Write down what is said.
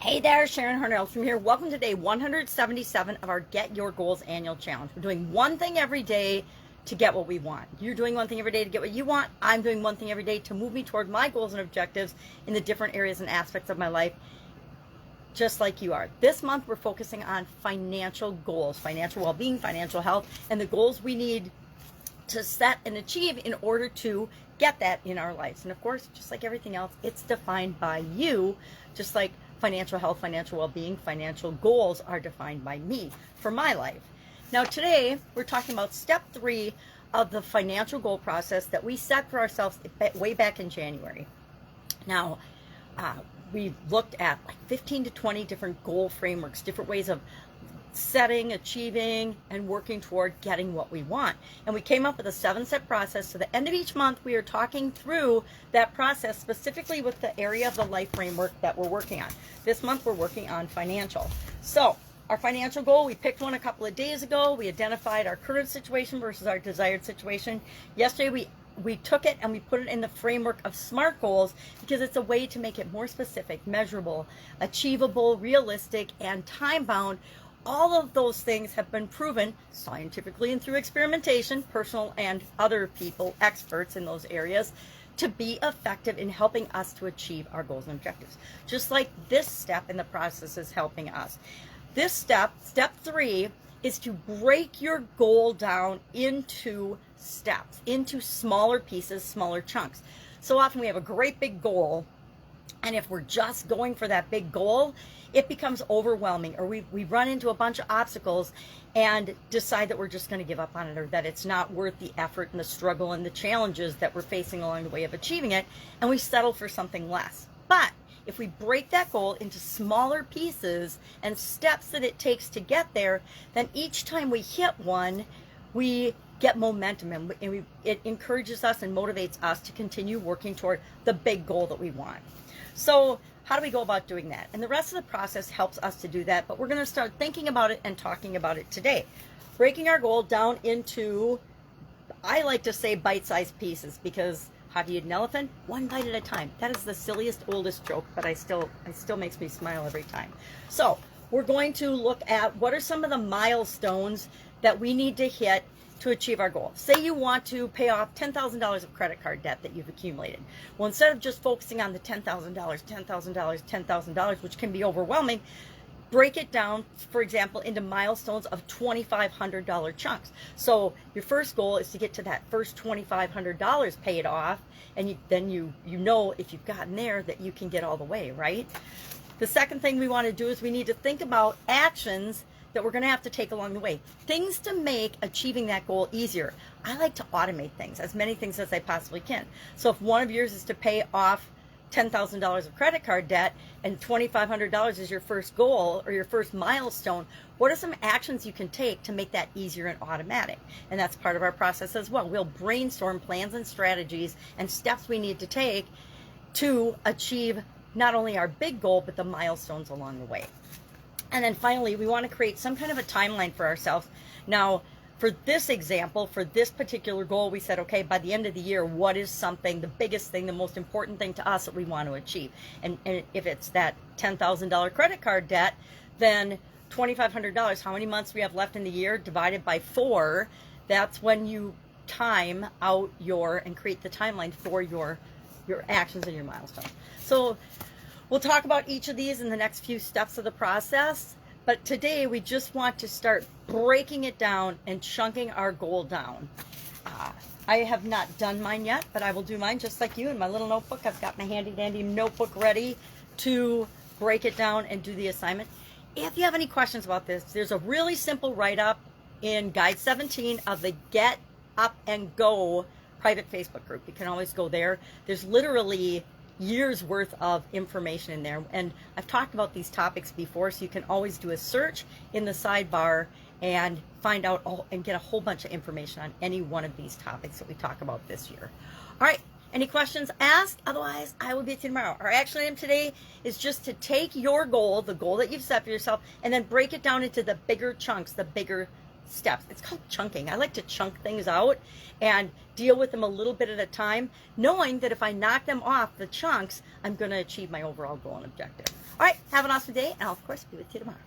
Hey there, Sharon Horne-Ellstrom here. Welcome to day 177 of our Get Your Goals annual challenge. We're doing one thing every day to get what we want. You're doing one thing every day to get what you want. I'm doing one thing every day to move me toward my goals and objectives in the different areas and aspects of my life, just like you are. This month, we're focusing on financial goals, financial well-being, financial health, and the goals we need to set and achieve in order to get that in our lives. And of course, just like everything else, it's defined by you, just like financial health, financial well-being, financial goals are defined by me for my life. Now today, we're talking about step 3 of the financial goal process that we set for ourselves way back in January. Now, we looked at like 15 to 20 different goal frameworks, different ways of setting, achieving, and working toward getting what we want. And we came up with a 7-step process. So the end of each month, we are talking through that process specifically with the area of the life framework that we're working on. This month, we're working on financial. So our financial goal, we picked one a couple of days ago. We identified our current situation versus our desired situation. Yesterday, we took it and we put it in the framework of SMART goals because it's a way to make it more specific, measurable, achievable, realistic, and time-bound. All of those things have been proven scientifically and through experimentation, personal and other people, experts in those areas, to be effective in helping us to achieve our goals and objectives. Just like this step in the process is helping us. This step 3, is to break your goal down into steps, into smaller pieces, smaller chunks. So often we have a great big goal, and if we're just going for that big goal, it becomes overwhelming, or we run into a bunch of obstacles and decide that we're just going to give up on it, or that it's not worth the effort and the struggle and the challenges that we're facing along the way of achieving it, and we settle for something less. But if we break that goal into smaller pieces and steps that it takes to get there, then each time we hit one, we get momentum, and it encourages us and motivates us to continue working toward the big goal that we want. So how do we go about doing that? And the rest of the process helps us to do that, but we're going to start thinking about it and talking about it today. Breaking our goal down into, I like to say, bite-sized pieces, because how do you eat an elephant? One bite at a time. That is the silliest, oldest joke, but it still makes me smile every time. So we're going to look at what are some of the milestones that we need to hit to achieve our goal. Say you want to pay off $10,000 of credit card debt that you've accumulated. Well, instead of just focusing on the $10,000, which can be overwhelming, break it down, for example, into milestones of $2,500 chunks. So your first goal is to get to that first $2,500 paid off, and then you know if you've gotten there that you can get all the way, right? The second thing we want to do is we need to think about actions that we're going to have to take along the way. Things to make achieving that goal easier. I like to automate things, as many things as I possibly can. So if one of yours is to pay off $10,000 of credit card debt and $2,500 is your first goal or your first milestone, what are some actions you can take to make that easier and automatic? And that's part of our process as well. We'll brainstorm plans and strategies and steps we need to take to achieve not only our big goal, but the milestones along the way. And then finally, we want to create some kind of a timeline for ourselves. Now, for this example, for this particular goal, we said, okay, by the end of the year, what is something, the biggest thing, the most important thing to us that we want to achieve? And if it's that $10,000 credit card debt, then $2,500, how many months we have left in the year divided by 4, that's when you time out and create the timeline for your actions and your milestones. So we'll talk about each of these in the next few steps of the process, but today we just want to start breaking it down and chunking our goal down. I have not done mine yet, but I will do mine just like you in my little notebook. I've got my handy dandy notebook ready to break it down and do the assignment. If you have any questions about this, there's a really simple write-up in Guide 17 of the Get Up and Go private Facebook group. You can always go there. There's literally years worth of information in there, and I've talked about these topics before, so you can always do a search in the sidebar and find out and get a whole bunch of information on any one of these topics that we talk about this year. All right, any questions, ask. Otherwise, I will be with you tomorrow. Our action item today is just to take your goal, the goal that you've set for yourself, and then break it down into the bigger chunks, the bigger steps. It's called chunking. I like to chunk things out and deal with them a little bit at a time, knowing that if I knock them off the chunks, I'm going to achieve my overall goal and objective. All right, have an awesome day, and I'll, of course, be with you tomorrow.